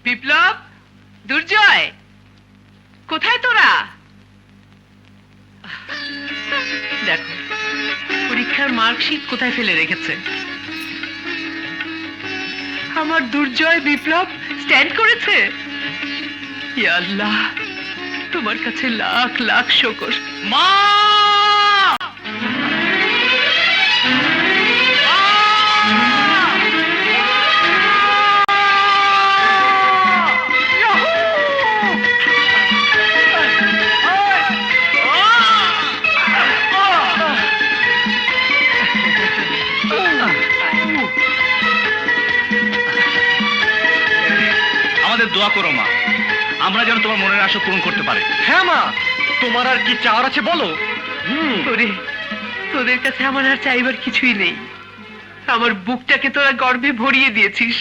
বিপ্লব, দুর্জয়, কোথায় তোরা? দেখো পরীক্ষার মার্কশিট কোথায় ফেলে রেখেছে। আমার দুর্জয় বিপ্লব স্ট্যান্ড করেছে। ইয়া আল্লাহ, তোমার কাছে লাখ লাখ শুকর। মা! আমাদের দোয়া করো মা, আমরা যেন তোমার মনের আশা পূরণ করতে পারি। হ্যাঁ মা, তোমার আর কি চাওয়ার আছে বলো। ওরে, তোদের কাছে আমার আর চাইবার কিছুই নেই। আমার বুকটাকে তোরা গর্বে ভরিয়ে দিয়েছিস।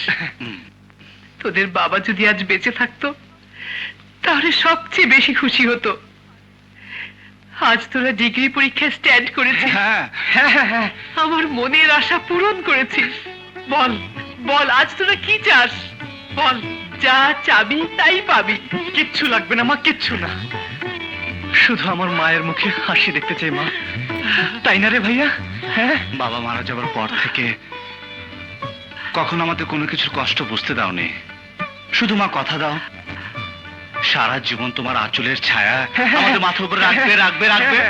তোদের বাবা যদি আজ বেঁচে থাকতো তাহলে সবচেয়ে বেশি খুশি হতো। আজ তোরা ডিগ্রি পরীক্ষায় স্ট্যান্ড করেছিস। হ্যাঁ হ্যাঁ হ্যাঁ, আমার মনের আশা পূরণ করেছিস। বল বল, আজ তোরা কি চাস? বল, যা চাবি তাই পাবি। কিচ্ছু লাগবে না মা, কিচ্ছু না। শুধু আমার মায়ের মুখে হাসি দেখতে চাই মা, তাই না রে ভাইয়া? হ্যাঁ, বাবা মারা যাবার পর থেকে কখনো আমাদের কোনো কিছুর কষ্ট বুঝতে দাওনি। শুধু মা কথা দাও, সারা জীবন তোমার আঁচলের ছায়া আমাদের মাথার উপর রাখবে রাখবে রাখবে।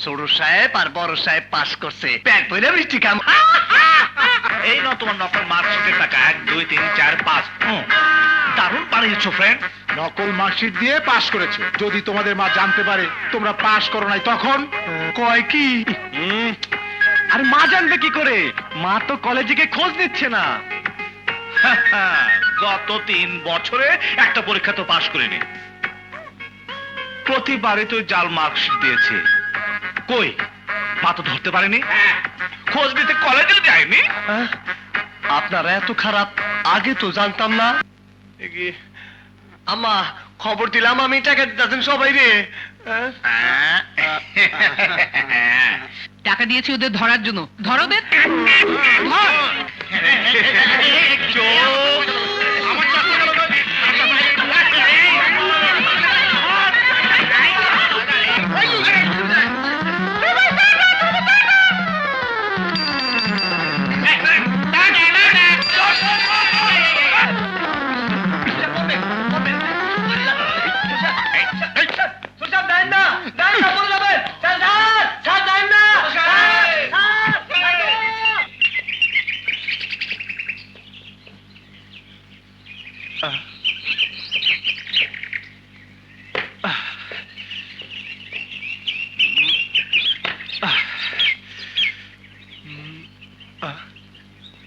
ছোট সাহেব আর বড় সাহেব পাস করছে, প্যাক পয়লা মিষ্টি খাম। এই নাও তোমার নকল মার্কশিটের টাকা, 1 2 3 4 5। দারুণ পাঠিয়েছো ফ্রেন্ড। নকল মার্কশিট দিয়ে পাশ করেছো। যদি তোমাদের মা জানতে পারে তোমরা পাশ করো নাই, তখন কয় কি? আর মা জানবে কি করে? মা তো কলেজে গিয়ে খোঁজ নিচ্ছে না। গত 3 বছরে একটা পরীক্ষা তো পাশ করিনি। প্রতিবারই তো জাল মার্কশিট দিয়েছে। কই, মা তো ধরতে পারেনি, খোঁজ নিতে কলেজেও যায়নি। আপনারা এত খারাপ, আগে তো জানতাম না। আম্মা, খবর দিলাম আমি, টাকা দিতেছেন সবাই রে। টাকা দিয়েছি ওদের ধরার জন্য। ধর ওদের, ধর।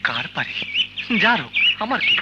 কার পারি যার হোক, আমার কি?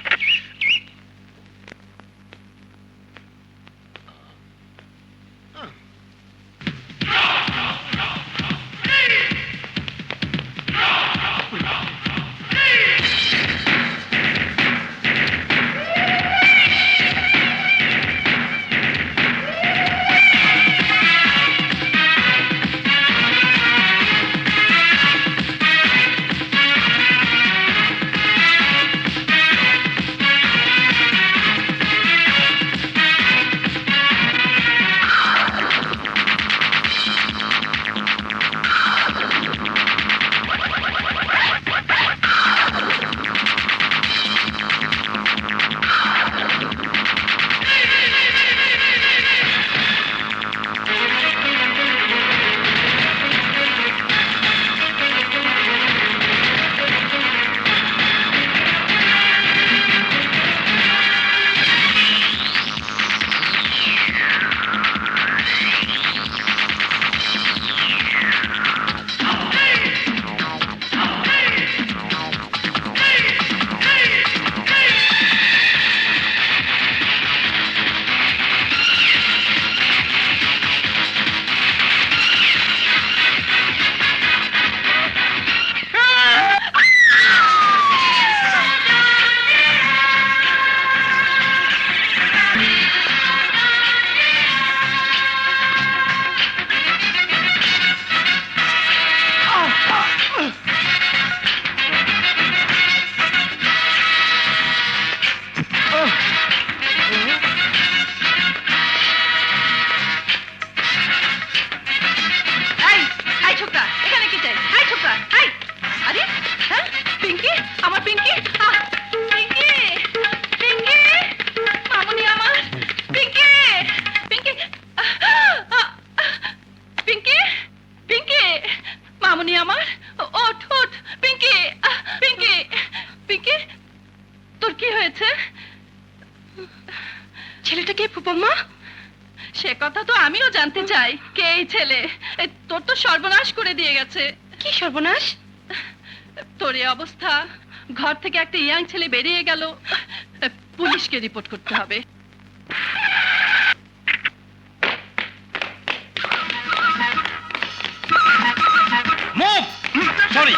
তোর কি হয়েছে? ছেলেটা কে ফুপম্মা? সে কথা তো আমিও জানতে চাই, কে এই ছেলে? তোর তো সর্বনাশ করে দিয়ে গেছে। কি সর্বনাশ? তোর এই অবস্থা, ঘর থেকে একটা ইয়াং ছেলে বেরিয়ে গেল, পুলিশকে রিপোর্ট করতে হবে। মুভ সরি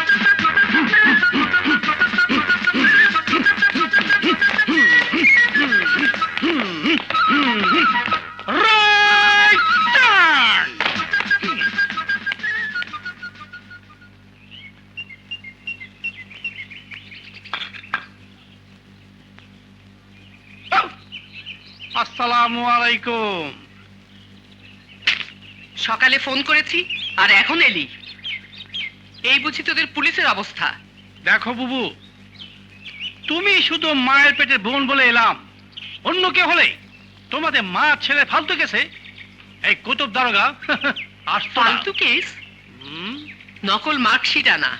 রাইট টার্ন আসসালামু আলাইকুম। সকালে ফোন করেছি আর এখন এলি? এই বুঝি তোদের পুলিশের অবস্থা? দেখো বুবু, তুমি শুধু মায়ের পেটের বোন বলে এলাম, অন্য কে হলে তোমাদের মা ছেলে ফালতু গেছে এই কুতুব দারোগা আসতো না। ফালতু কেস? নকল মার্কশিট আনা,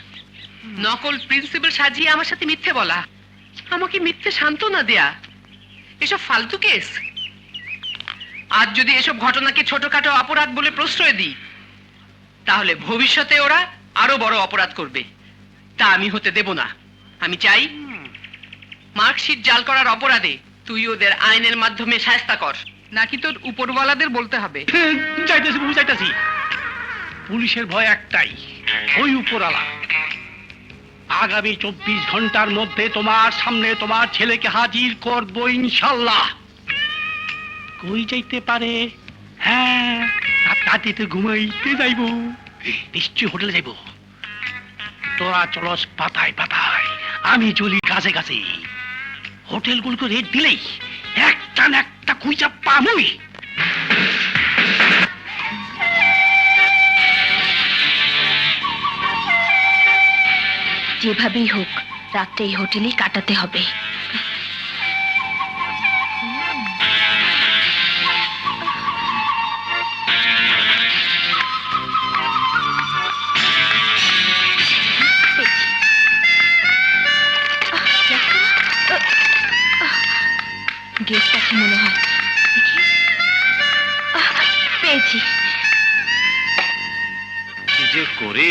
নকল প্রিন্সিপাল সাজিয়ে আমার সাথে মিথ্যে বলা, আমাকে মিথ্যে সান্ত্বনা দেয়া, এসব ফালতু কেস। আজ যদি এসব ঘটনাকে ছোটখাটো অপরাধ বলে প্রশ্রয় দিই, তাহলে ভবিষ্যতে ওরা আরো বড় অপরাধ করবে, তা আমি হতে দেব না। আমি চাই মার্কশিট জাল করার অপরাধে তুই ওদের আইনের মাধ্যমে শায়েস্তা কর, নাকি তোর উপরওয়ালাদের বলতে হবে? যাইতেছি বুবু, যাইতেছি। পুলিশের ভয় একটাই, ওই উপরালা। আগামী 24 ঘন্টার মধ্যে তোমার সামনে তোমার ছেলেকে হাজির করবো ইনশাল্লাহ। কই যাইতে পারে? হ্যাঁ, রাতে ঘুমাইতে যাইব, নিশ্চয়ই হোটেলে যাইব। তোরা চলস পাতায় পাতায়, আমি চলি কাছে কাছে। হোটেলগুলোকে রেট দিলেই একটা না একটা খুঁজা পামুই। যেভাবেই হোক রাতটা এই হোটেলেই কাটাতে হবে। গেটটা কি মনে হয়? দেখি। পেয়েছি। কি যে করে